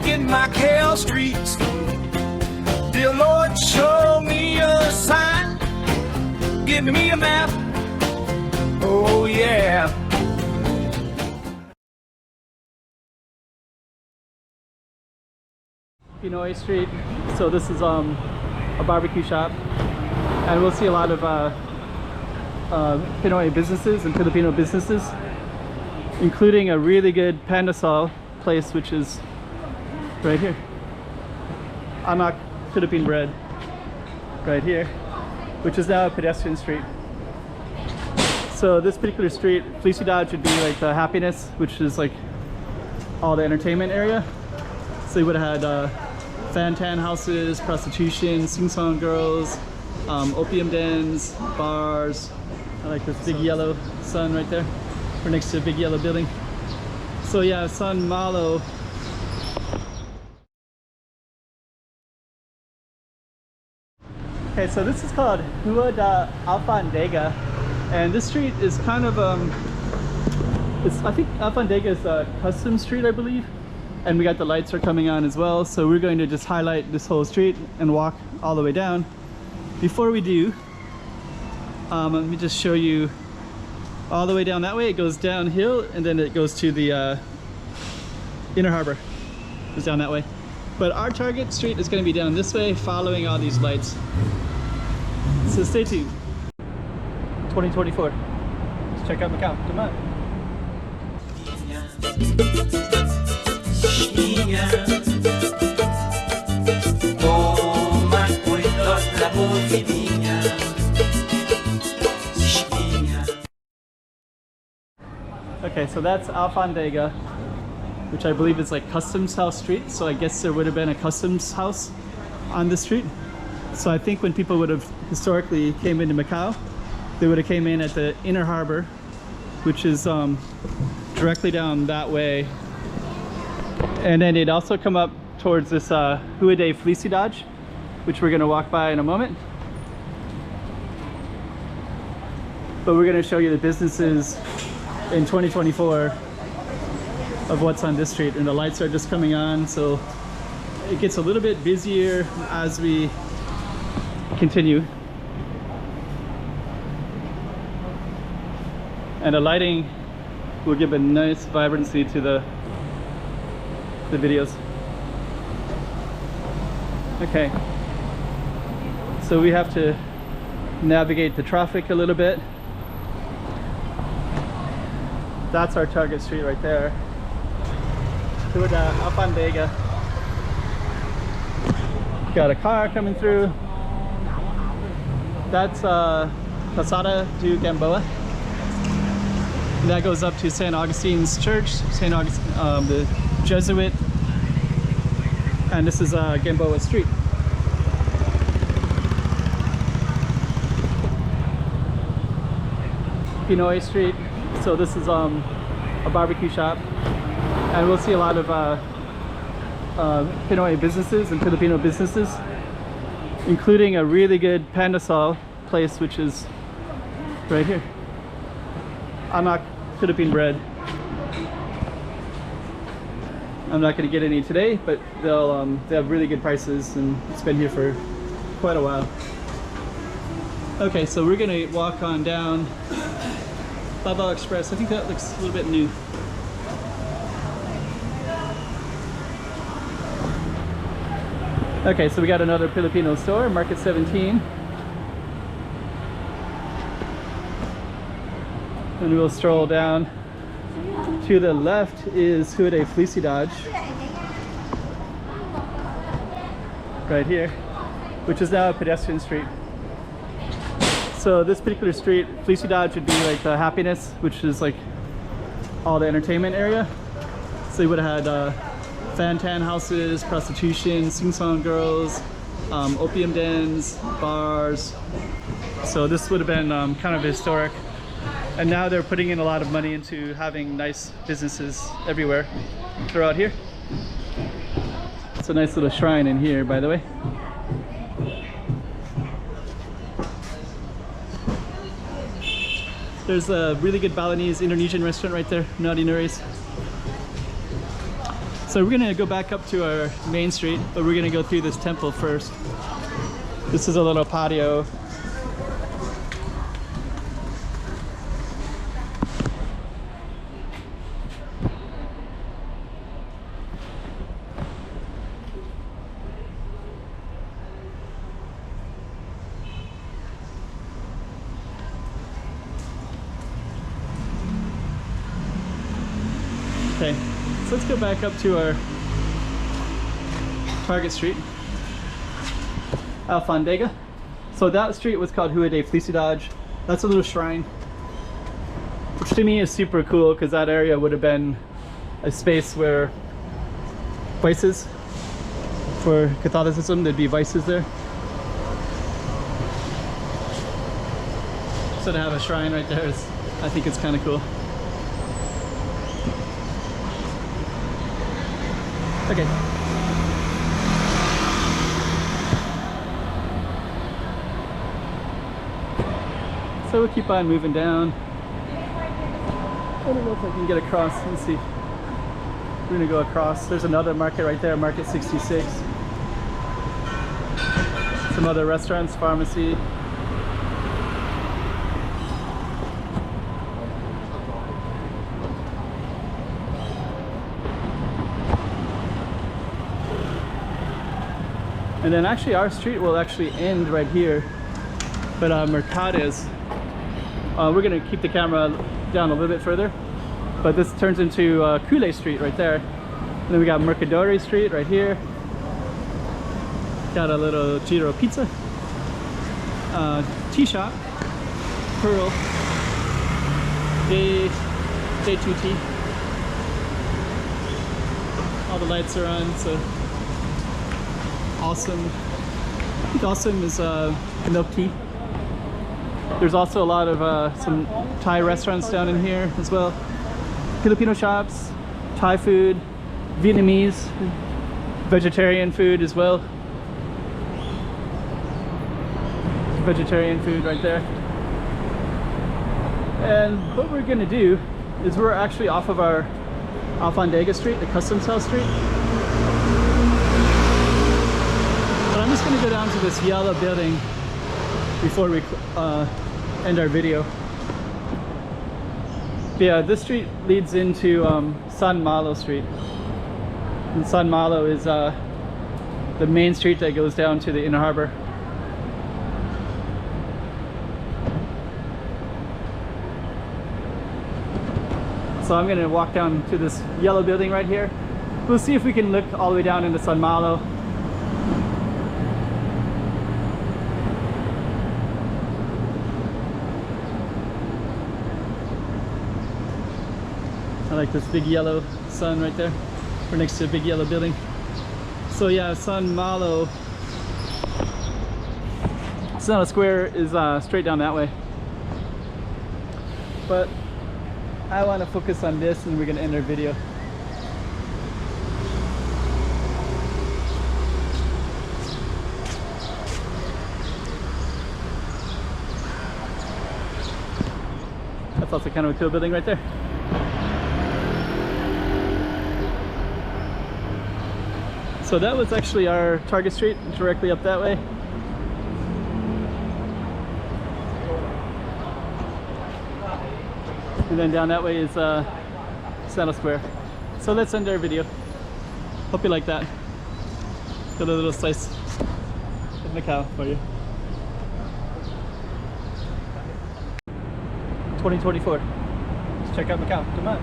Walking Macau Streets. Dear Lord, show me a sign. Give me a map. Oh yeah. Pinoy Street. So this is a barbecue shop, and we'll see a lot of Pinoy businesses and Filipino businesses, including a really good pandesal place, which is right here. Anak Philippine bread, right here, which is now a pedestrian street. So this particular street, Felicidad, would be like the happiness, which is like all the entertainment area. So you would have had fan-tan houses, prostitution, sing-song girls, opium dens, bars. I like this big yellow sun right there. We're next to a big yellow building. So yeah, San Malo. Okay, so this is called Rua da Alfandega, and this street is kind of I think Alfandega is a custom street, I believe, and we got the lights are coming on as well, so we're going to just highlight this whole street and walk all the way down. Before we do, let me just show you all the way down that way. It goes downhill and then it goes to the inner harbor. It goes down that way. But our target street is going to be down this way, following all these lights. So stay tuned. 2024. Let's check out Macau. Come on. Okay, so that's Alfandega, which I believe is like Customs House Street. So I guess there would have been a customs house on this street. So I think when people would have historically came into Macau, they would have came in at the inner harbor, which is directly down that way. And then they'd also come up towards this Rua de Felicidade, which we're going to walk by in a moment. But we're going to show you the businesses in 2024 of what's on this street, and the lights are just coming on, so it gets a little bit busier as we continue. And the lighting will give a nice vibrancy to the videos. Okay, so we have to navigate the traffic a little bit. That's our target street right there. Rua da Alfandega. Got a car coming through. That's Calçada do Gamboa. And that goes up to St. Augustine's Church, St. Augustine, the Jesuit. And this is Gamboa Street. Pinoy Street. So this is a barbecue shop, and we'll see a lot of Pinoy businesses and Filipino businesses, including a really good pandesal place, which is right here. Anak Philippine bread. I'm not going to get any today, but they have really good prices, and it's been here for quite a while. Okay, so we're going to walk on down Baba Express. I think that looks a little bit new. Okay, so we got another Filipino store, Market 17. And we'll stroll down. To the left is Rua de Felicidade, right here, which is now a pedestrian street. So this particular street, Felicidade, would be like the happiness, which is like all the entertainment area. So you would have had fan-tan houses, prostitution, sing-song girls, opium dens, bars. So this would have been kind of historic. And now they're putting in a lot of money into having nice businesses everywhere throughout here. It's a nice little shrine in here, by the way. There's a really good Balinese Indonesian restaurant right there, Nadi Nuri's. So we're gonna go back up to our main street, but we're gonna go through this temple first. This is a little patio. Okay, so let's go back up to our Target Street, Alfandega. So that street was called Rua de Felicidade. That's a little shrine, which to me is super cool because that area would have been a space where vices, for Catholicism, there'd be vices there. So to have a shrine right there is, I think it's kind of cool. Okay. So we'll keep on moving down. I don't know if I can get across. Let's see. We're gonna go across. There's another market right there, Market 66. Some other restaurants, pharmacy. And then actually our street will actually end right here, but Mercades, we're gonna keep the camera down a little bit further, but this turns into Cule Street right there. And then we got Mercadori Street right here. Got a little Giro Pizza, tea shop, Pearl, Day 2 Tea. All the lights are on, so Awesome. I think Awesome is milk tea. There's also a lot of some Thai restaurants down in here as well. Filipino shops, Thai food, Vietnamese, vegetarian food as well. Vegetarian food right there. And what we're gonna do is we're actually off of our Alfandega Street, the Customs House Street. But I'm just gonna go down to this yellow building before we end our video. But yeah, this street leads into San Malo Street. And San Malo is the main street that goes down to the Inner Harbor. So I'm gonna walk down to this yellow building right here. We'll see if we can look all the way down into San Malo. I like this big yellow sun right there. We're next to a big yellow building. So yeah, San Malo Square is straight down that way. But I want to focus on this and we're going to end our video. That's also kind of a cool building right there. So that was actually our Target Street, directly up that way. And then down that way is Santa Square. So let's end our video. Hope you like that. Got a little slice of Macau for you. 2024. Let's check out Macau. Come on.